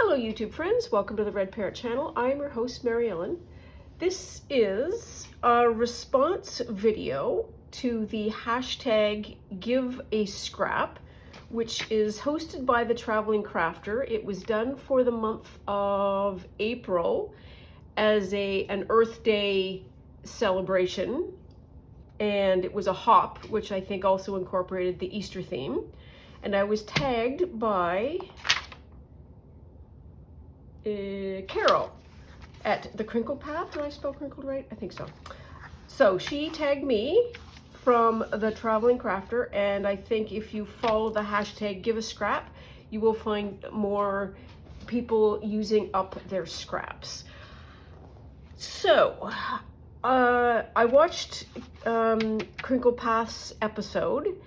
Hello YouTube friends, welcome to the Red Parrot channel. I am your host Mary Ellen. This is a response video to the hashtag Give a Scrap, which is hosted by the Traveling Crafter. It was done for the month of April as an Earth Day celebration, and it was a hop, which I think also incorporated the Easter theme. And I was tagged by Carol at the Crinkle Path. Did I spell crinkled right? I think so. So she tagged me from the Traveling Crafter, and I think if you follow the hashtag Give a Scrap, you will find more people using up their scraps. So I watched Crinkle Path's episode,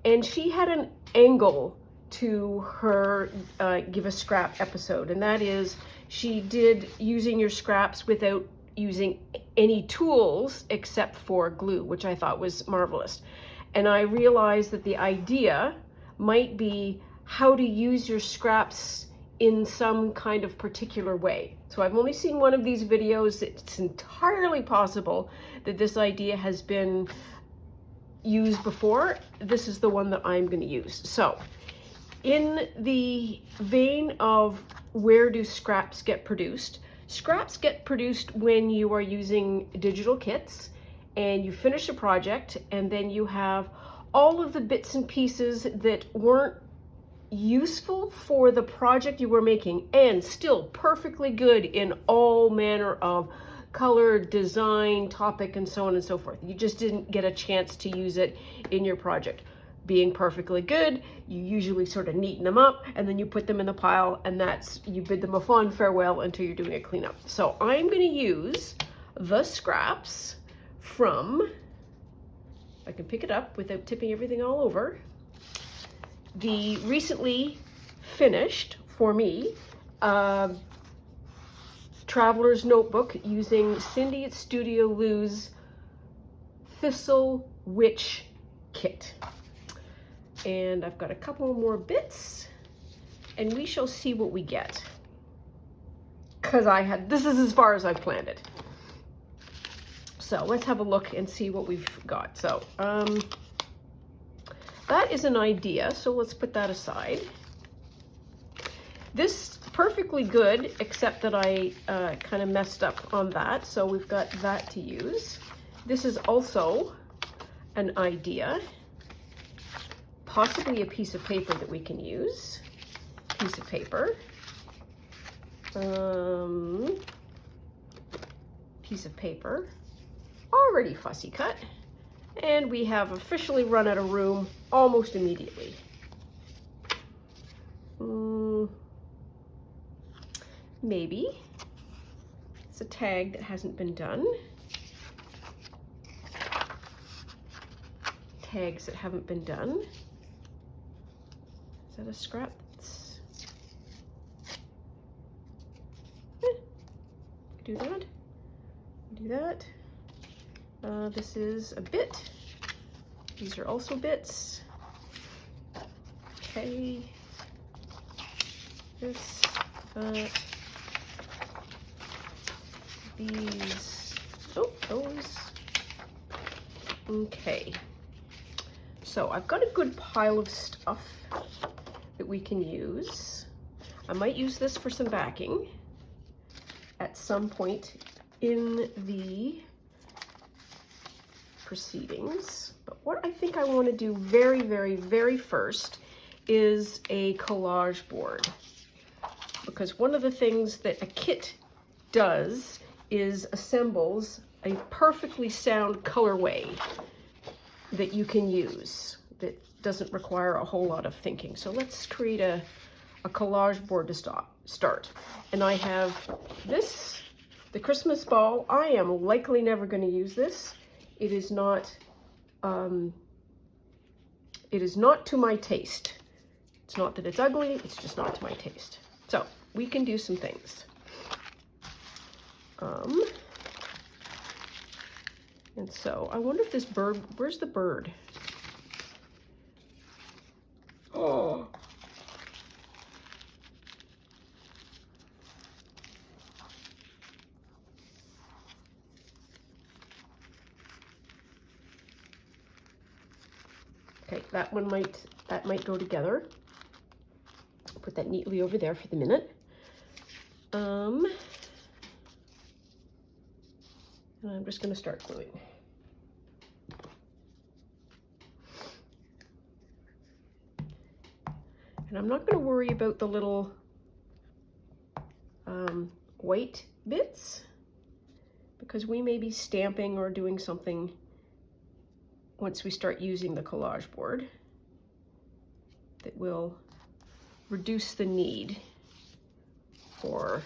and she had an angle to her Give a Scrap episode, and that is she did using your scraps without using any tools except for glue, which I thought was marvelous. And I realized that the idea might be how to use your scraps in some kind of particular way. So I've only seen one of these videos. It's entirely possible that this idea has been used before. This is the one that I'm going to use. So in the vein of where do scraps get produced? Scraps get produced when you are using digital kits and you finish a project, and then you have all of the bits and pieces that weren't useful for the project you were making and still perfectly good in all manner of color, design, topic, and so on and so forth. You just didn't get a chance to use it in your project. Being perfectly good, you usually sort of neaten them up and then you put them in the pile, and you bid them a fond farewell until you're doing a cleanup. So I'm going to use the scraps from, I can pick it up without tipping everything all over, the recently finished, for me, Traveler's Notebook using Cindy at Studio Lou's Thistle Witch kit. And I've got a couple more bits, and we shall see what we get. Because this is as far as I've planned it. So let's have a look and see what we've got. So that is an idea, so let's put that aside. This perfectly good, except that I kind of messed up on that, so we've got that to use. This is also an idea. Possibly a piece of paper that we can use. Piece of paper. Piece of paper. Already fussy cut. And we have officially run out of room almost immediately. Maybe. It's a tag that hasn't been done. Tags that haven't been done. Is that a scrap? Do that. Do that. This is a bit. These are also bits. Okay. This, that. These. Oh, those. Okay. So I've got a good pile of stuff that we can use. I might use this for some backing at some point in the proceedings. But what I think I want to do very, very, very first is a collage board. Because one of the things that a kit does is assembles a perfectly sound colorway that you can use that doesn't require a whole lot of thinking. So let's create a collage board to start. And I have this, the Christmas ball. I am likely never going to use this. It is not to my taste. It's not that it's ugly, it's just not to my taste. So we can do some things. And so I wonder if this bird, where's the bird? Oh, that might go together. Put that neatly over there for the minute. And I'm just going to start gluing. And I'm not going to worry about the little white bits, because we may be stamping or doing something once we start using the collage board that will reduce the need for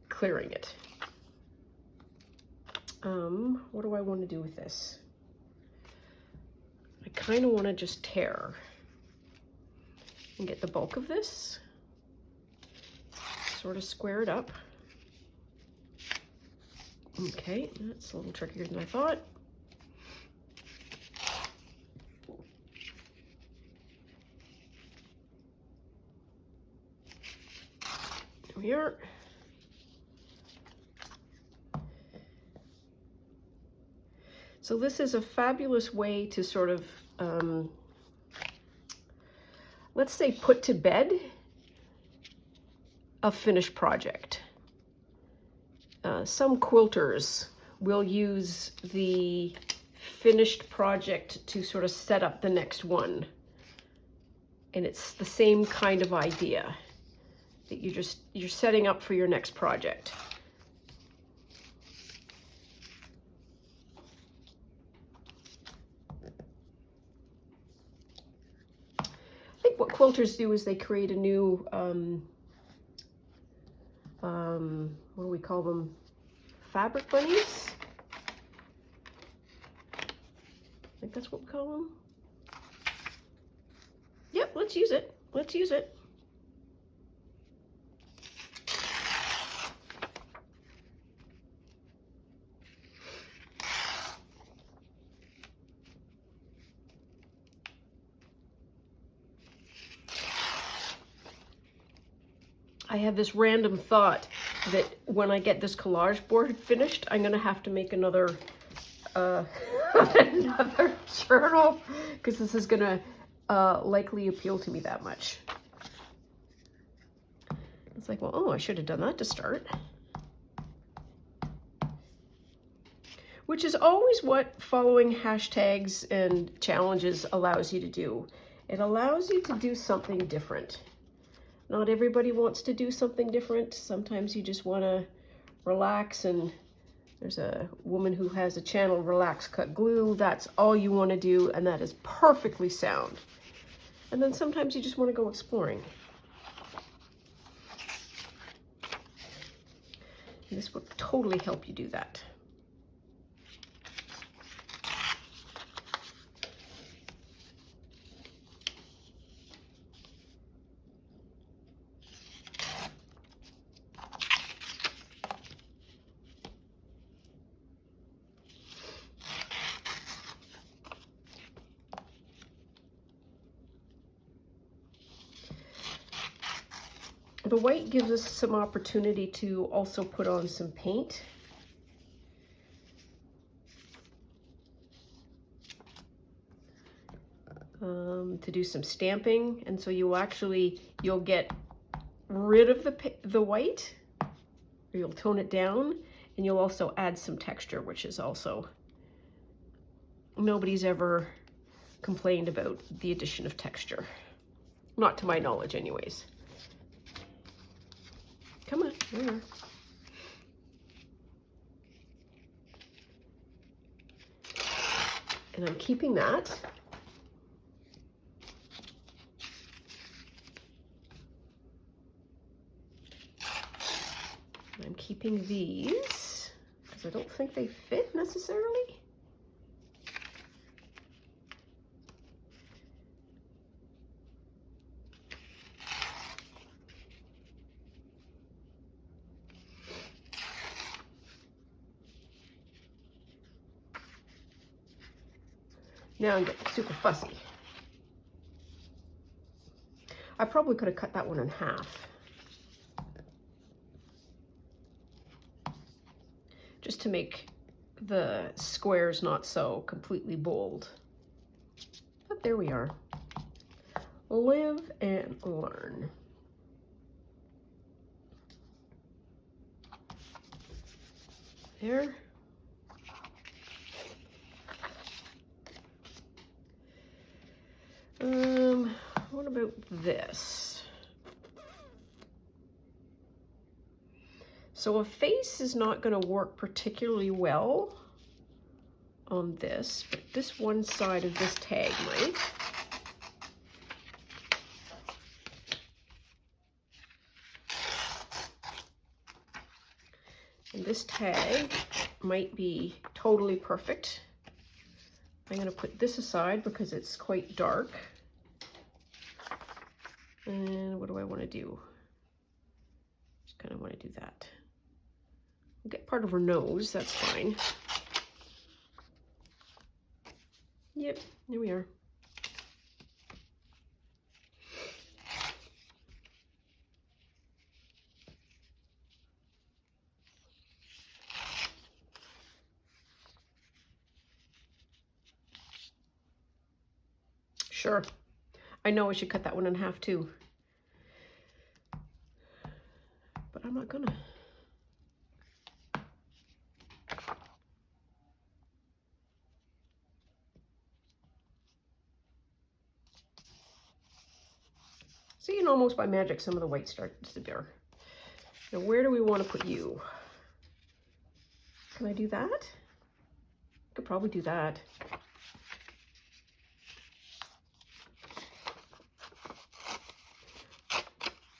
clearing it. What do I want to do with this? I kind of want to just tear and get the bulk of this, sort of square it up. Okay, that's a little trickier than I thought. There we are. So this is a fabulous way to sort of, let's say, put to bed a finished project. Some quilters will use the finished project to sort of set up the next one. And it's the same kind of idea that you're setting up for your next project. I think what quilters do is they create a new, what do we call them? Fabric bunnies? I think that's what we call them. Yep, let's use it. Let's use it. I have this random thought that when I get this collage board finished, I'm gonna have to make another another journal, because this is gonna likely appeal to me that much. It's like, well, oh, I should have done that to start. Which is always what following hashtags and challenges allows you to do. It allows you to do something different. Not everybody wants to do something different. Sometimes you just want to relax, and there's a woman who has a channel, Relax Cut Glue. That's all you want to do, and that is perfectly sound. And then sometimes you just want to go exploring. And this would totally help you do that. The white gives us some opportunity to also put on some paint. To do some stamping, and so you'll get rid of the white, or you'll tone it down, and you'll also add some texture, which is also, nobody's ever complained about the addition of texture. Not to my knowledge anyways. Come on, there you are. And I'm keeping that. I'm keeping these because I don't think they fit necessarily. Now I'm getting super fussy. I probably could have cut that one in half. Just to make the squares not so completely bold. But there we are. Live and learn. There. What about this? So a face is not going to work particularly well on this, but this one side of this tag might. And this tag might be totally perfect. I'm going to put this aside because it's quite dark. And what do I want to do? Just kind of want to do that. I'll get part of her nose, that's fine. Yep, there we are. Sure. I know I should cut that one in half too. But I'm not gonna. See, and almost by magic, some of the white starts to disappear. Now, where do we want to put you? Can I do that? I could probably do that.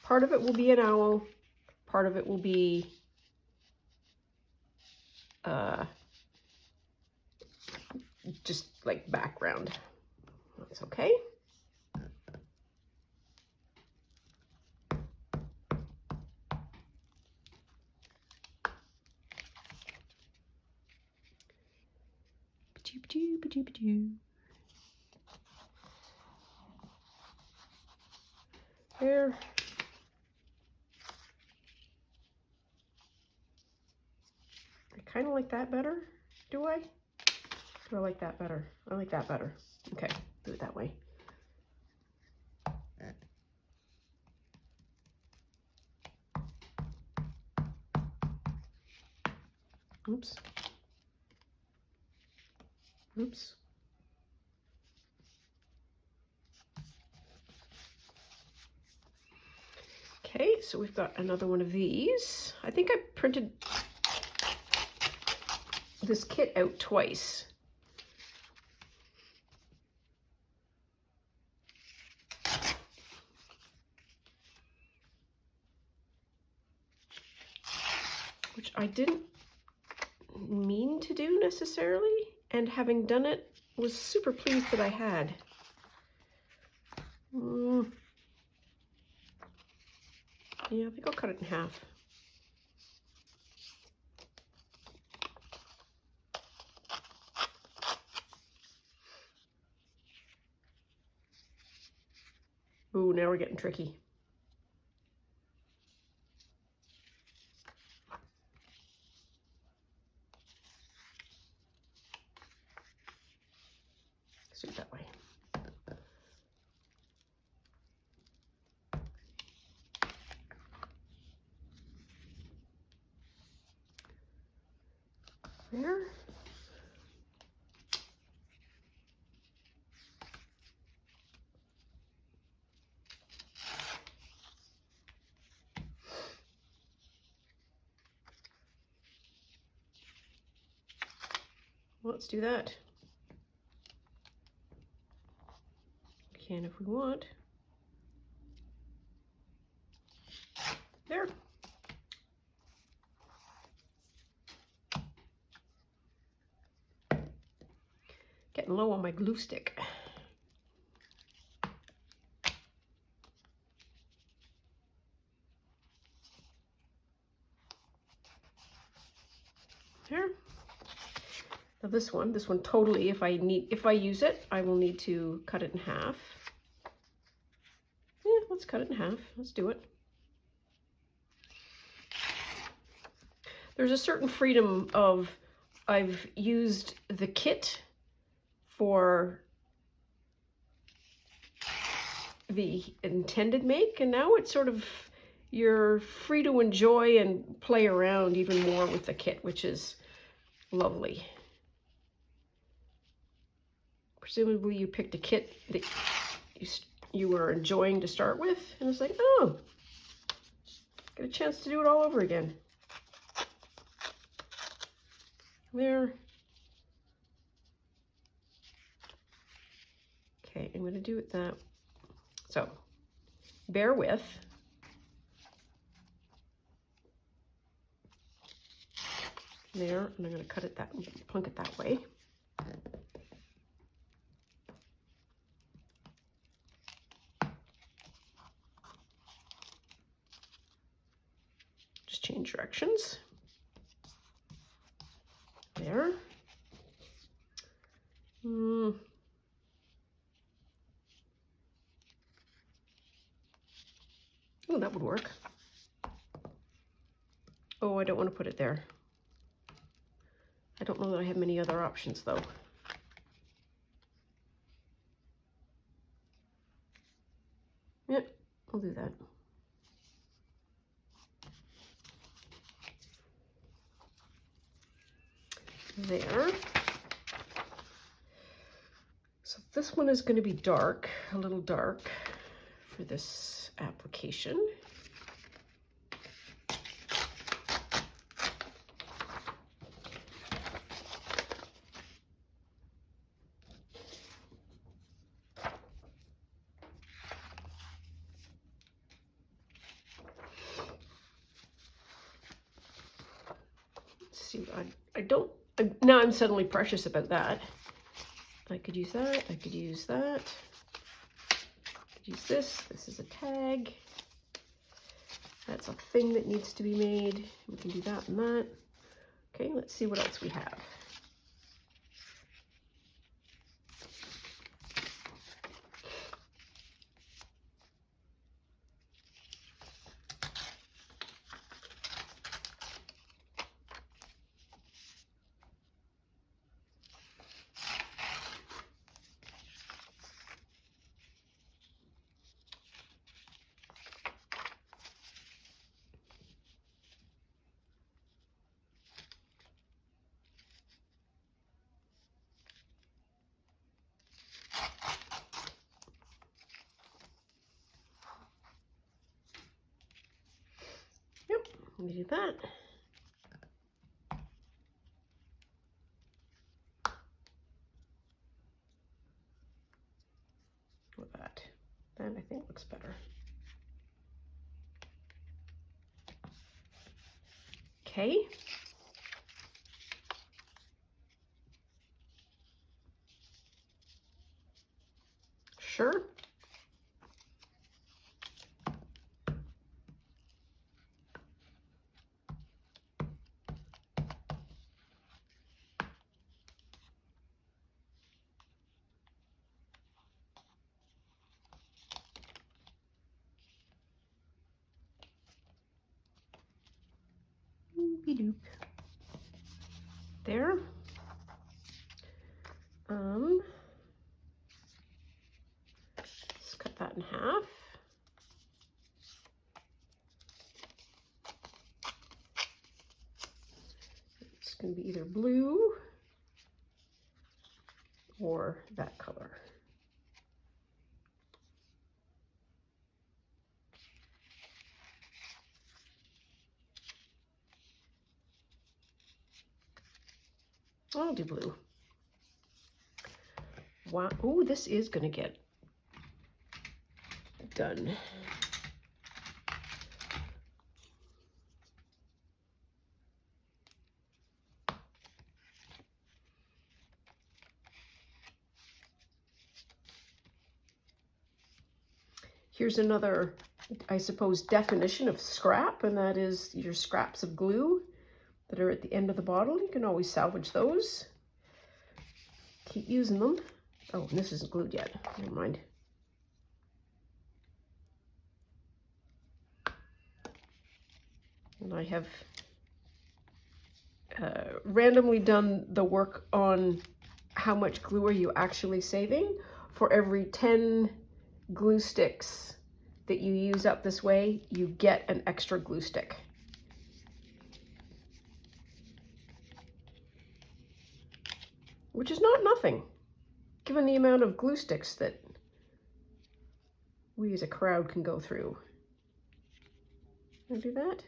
Part of it will be an owl. Part of it will be just like background. That's okay. There. I kind of like that better. Do I? Do I like that better? I like that better. Okay, do it that way. Oops. Oops. Okay, so we've got another one of these. I think I printed this kit out twice. Which I didn't mean to do necessarily, and having done it, was super pleased that I had. Yeah, I think I'll cut it in half. Ooh, now we're getting tricky. Let's do it that way. There. Let's do that. We can if we want. There. Getting low on my glue stick. There. Now this one totally, if I use it, I will need to cut it in half. Yeah, let's cut it in half. Let's do it. There's a certain freedom of I've used the kit for the intended make, and now it's sort of, you're free to enjoy and play around even more with the kit, which is lovely. Presumably you picked a kit that you were enjoying to start with, and it's like, oh, get a chance to do it all over again. There. Okay, I'm going to do it that. So, bear with. There, and I'm going to cut it that, plunk it that way. Just change directions. There. Oh, that would work. Oh, I don't want to put it there. I don't know that I have many other options though. Yep, I'll do that. There. So this one is going to be dark, a little dark for this application. Let's see, now I'm suddenly precious about that. I could use that, I could use that. I could use this. This is a tag. That's a thing that needs to be made. We can do that and that. Okay, let's see what else we have. Let me do that. With that. That I think looks better. Okay. Sure. Doop. There. Let's cut that in half. It's going to be either blue or that color. I'll do blue. Wow. Oh, this is going to get done. Here's another, I suppose, definition of scrap, and that is your scraps of glue that are at the end of the bottle. You can always salvage those. Keep using them. Oh, and this isn't glued yet. Never mind. And I have randomly done the work on how much glue are you actually saving. For every 10 glue sticks that you use up this way, you get an extra glue stick. Which is not nothing, given the amount of glue sticks that we as a crowd can go through. Can I do that?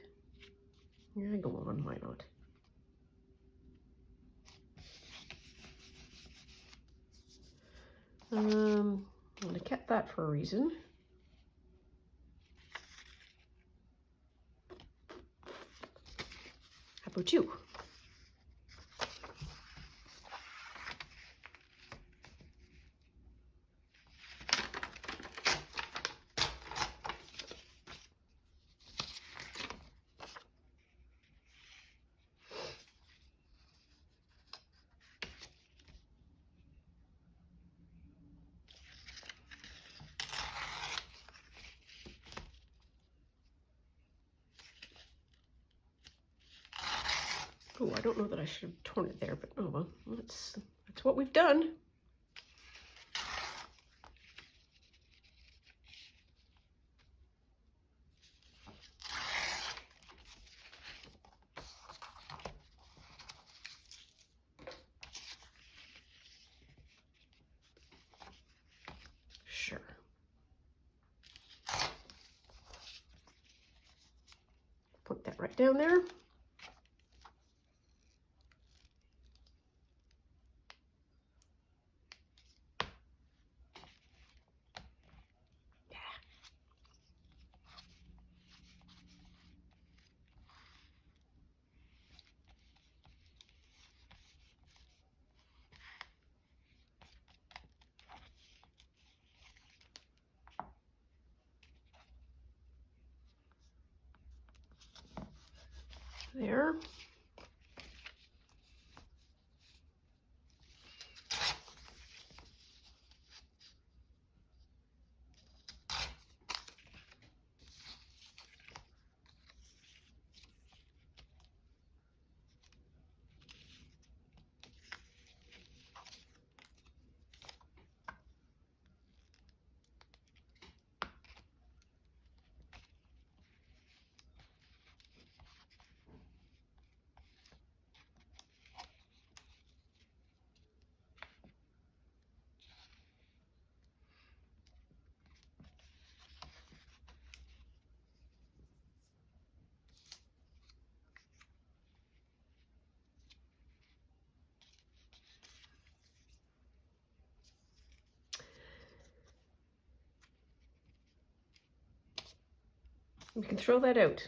Yeah, go on, why not? I kept that for a reason. How about you? Oh, I don't know that I should have torn it there, but oh well, that's what we've done. Sure. Put that right down there. There. We can throw that out.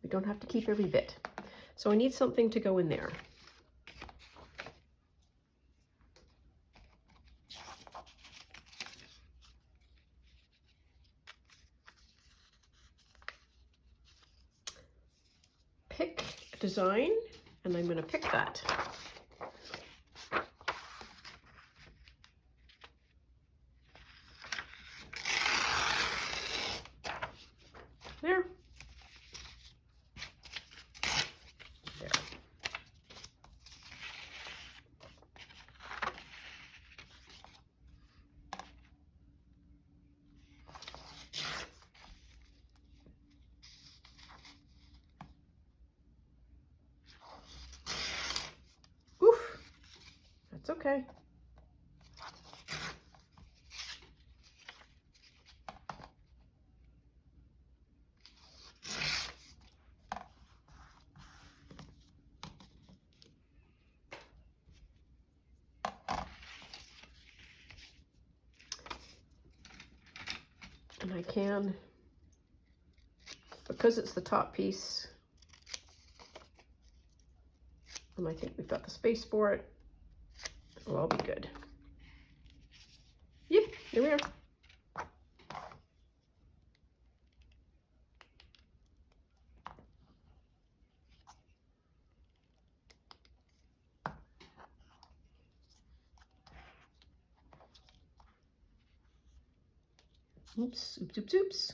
We don't have to keep every bit. So I need something to go in there. Pick a design, and I'm going to pick that. There. There. Oof. That's okay. And I can, because it's the top piece, and I think we've got the space for it, it'll all be good. Yep, here we are. Oops, oops, oops, oops.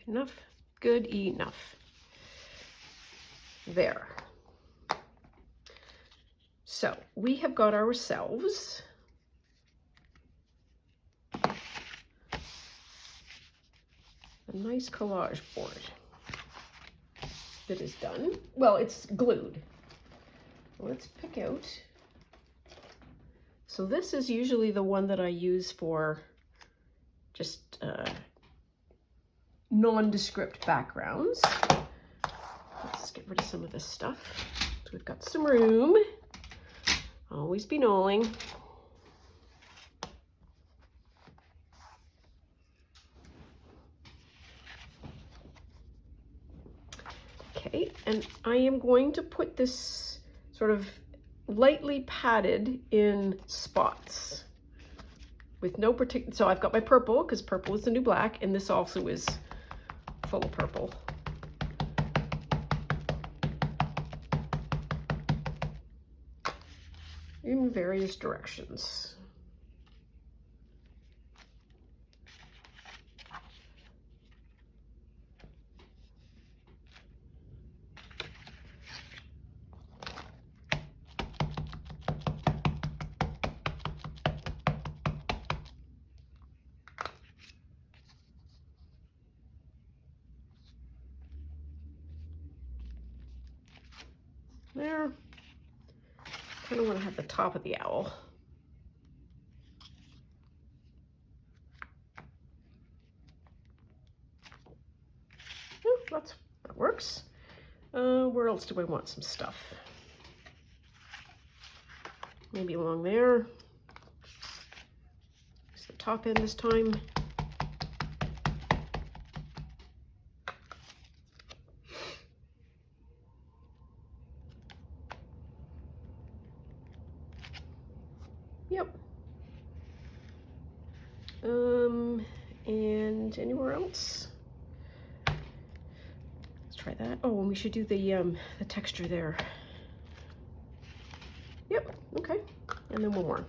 enough, good enough. There. So we have got ourselves a nice collage board that is done. Well, it's glued. Let's pick out. So this is usually the one that I use for just nondescript backgrounds. Let's get rid of some of this stuff. So we've got some room. Always be knolling. Okay, and I am going to put this sort of lightly padded in spots with no particular, so I've got my purple because purple is the new black, and this also is full of purple. In various directions. There. Kind of want to have the top of the owl. Oh, that works. Where else do I want some stuff? Maybe along there. It's the top end this time. Yep. And anywhere else? Let's try that. Oh, and we should do the texture there. Yep. Okay. And then one more.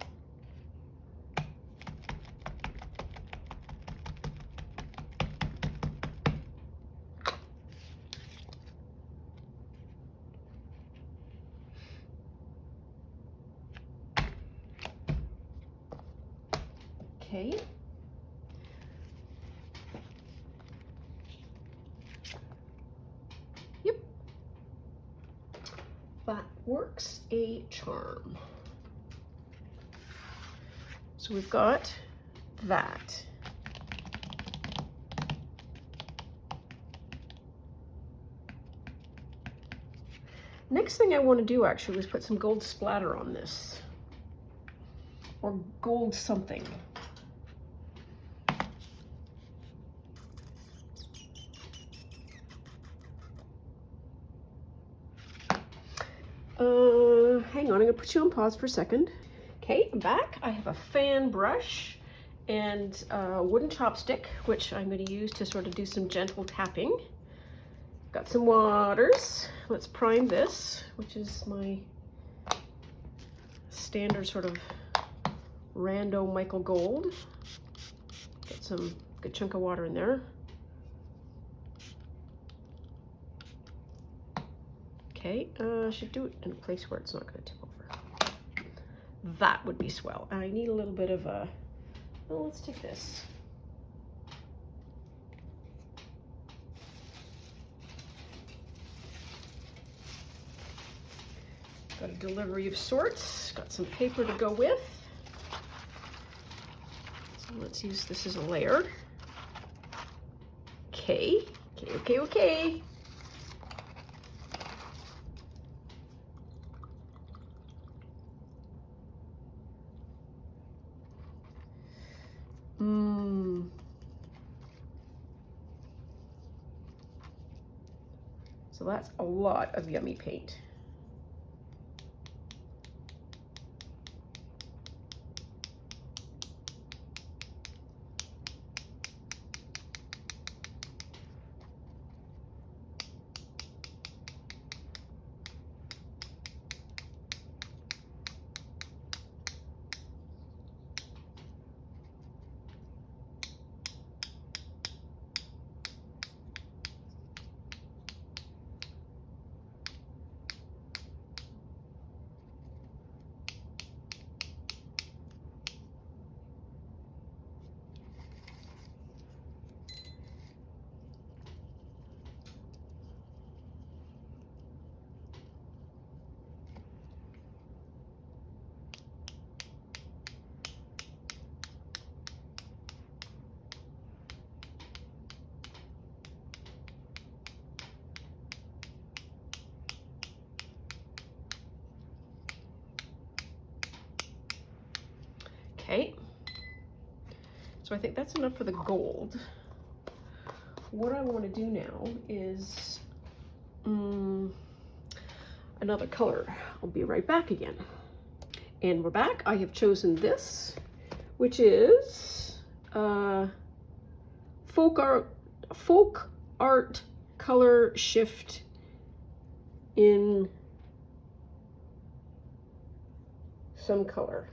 Okay. Yep. That works a charm. So we've got that. Next thing I want to do actually is put some gold splatter on this. Or gold something. Hang on, I'm gonna put you on pause for a second. Okay, I'm back. I have a fan brush and a wooden chopstick, which I'm gonna use to sort of do some gentle tapping. Got some waters. Let's prime this, which is my standard sort of rando Michael Gold. Get some good chunk of water in there. Okay, should do it in a place where it's not going to tip over. That would be swell. I need a little bit of a, well, let's take this. Got a delivery of sorts, got some paper to go with. So let's use this as a layer. Okay, okay. So that's a lot of yummy paint. So I think that's enough for the gold. What I want to do now is another color. I'll be right back again. And we're back. I have chosen this, which is folk art color shift in some color.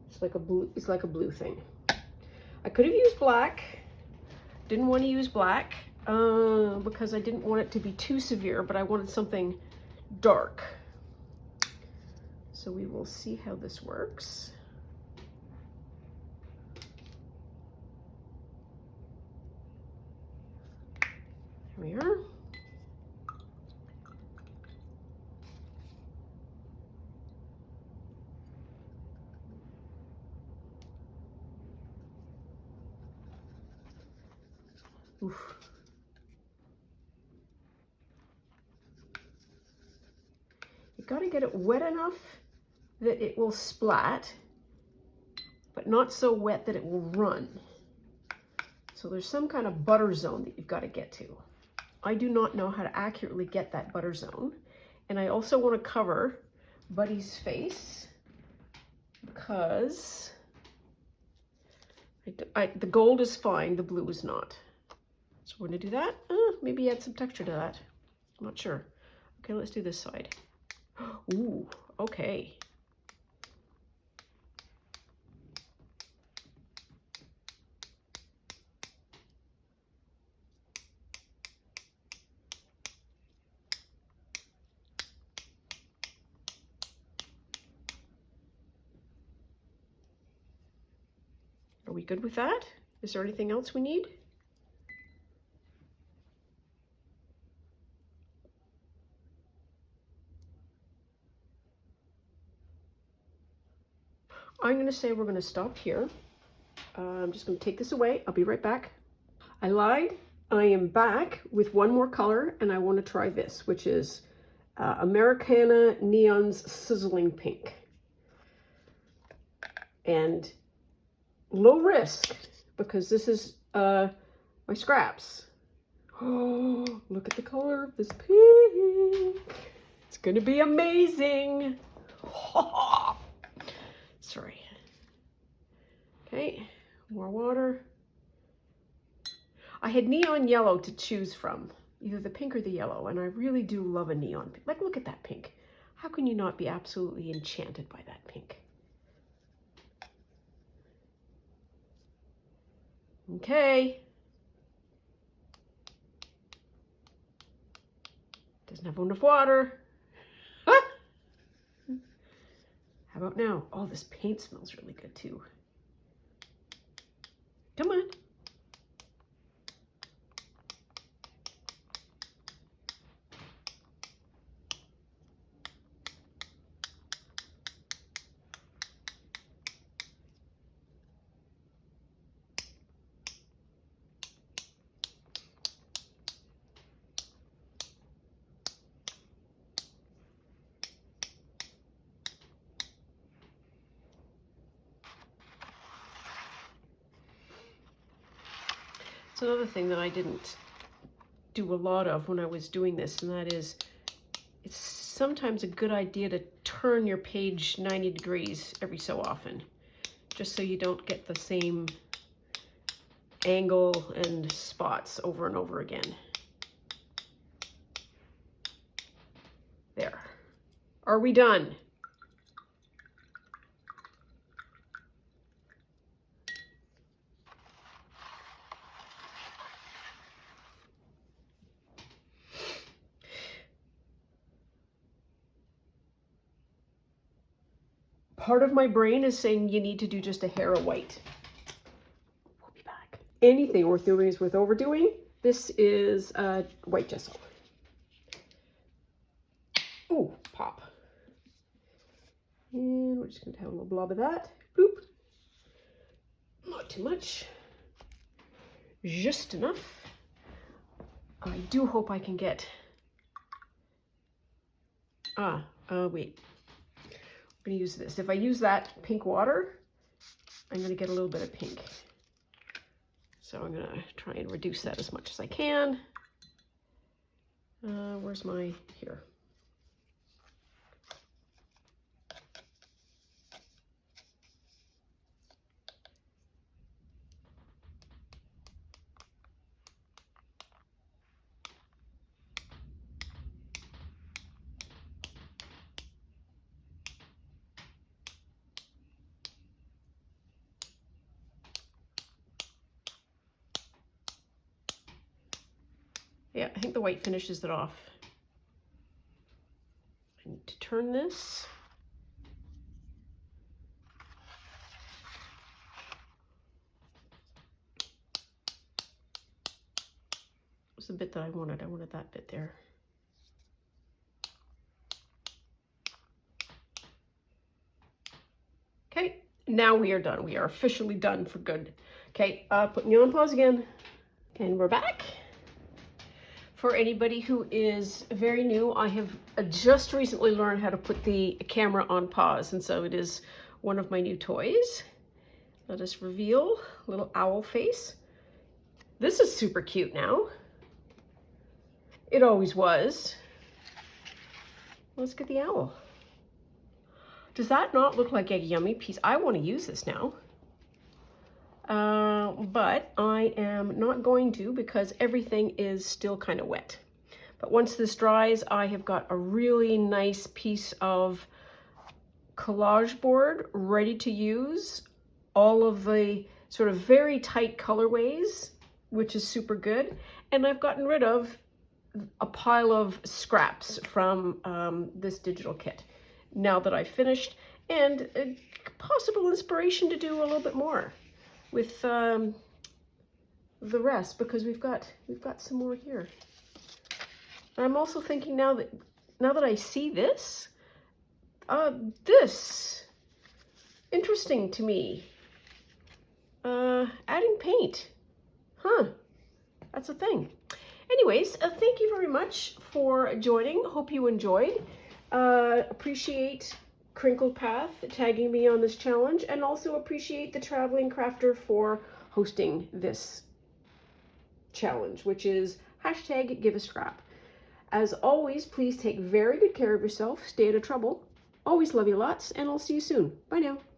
It's like a blue. It's like a blue thing. I could have used black. Didn't want to use black because I didn't want it to be too severe, but I wanted something dark. So we will see how this works. Here we are. Oof. You got to get it wet enough that it will splat, but not so wet that it will run. So there's some kind of butter zone that you've got to get to. I do not know how to accurately get that butter zone. And I also want to cover Buddy's face because the gold is fine, the blue is not. So we're going to do that. Maybe add some texture to that. I'm not sure. Okay, let's do this side. Ooh, okay. Are we good with that? Is there anything else we need? I'm going to say we're going to stop here. I'm just going to take this away. I'll be right back. I lied. I am back with one more color, and I want to try this, which is Americana Neon's Sizzling Pink. And low risk, because this is my scraps. Oh, look at the color of this pink. It's going to be amazing. Sorry. Okay, more water. I had neon yellow to choose from, either the pink or the yellow, and I really do love a neon pink. Like, look at that pink. How can you not be absolutely enchanted by that pink? Okay. Doesn't have enough water. Ah! How about now? Oh, this paint smells really good too. Come on. It's another thing that I didn't do a lot of when I was doing this, and that is it's sometimes a good idea to turn your page 90 degrees every so often, just so you don't get the same angle and spots over and over again. There. Are we done? Part of my brain is saying you need to do just a hair of white. We'll be back. Anything worth doing is worth overdoing. This is white gesso. Ooh, pop. And we're just going to have a little blob of that. Boop. Not too much. Just enough. I do hope I can get... wait. I'm going to use this. If I use that pink water, I'm going to get a little bit of pink. So I'm going to try and reduce that as much as I can. Where's my, here. Yeah, I think the white finishes it off. I need to turn this. It was the bit that I wanted. I wanted that bit there. Okay, now we are done. We are officially done for good. Okay, putting you on pause again. And we're back. For anybody who is very new, I have just recently learned how to put the camera on pause, and so it is one of my new toys. Let us reveal a little owl face. This is super cute now. It always was. Let's get the owl. Does that not look like a yummy piece? I want to use this now. But I am not going to because everything is still kind of wet. But once this dries, I have got a really nice piece of collage board ready to use. All of the sort of very tight colorways, which is super good. And I've gotten rid of a pile of scraps from this digital kit now that I've finished, and a possible inspiration to do a little bit more with the rest, because we've got some more here. And I'm also thinking now that I see this, this interesting to me. Adding paint, that's a thing. Anyways, thank you very much for joining. Hope you enjoyed. Appreciate Crinkled Path tagging me on this challenge, and also appreciate the Traveling Crafter for hosting this challenge, which is #GiveAScrap. As always, please take very good care of yourself, stay out of trouble. Always love you lots, and I'll see you soon. Bye now.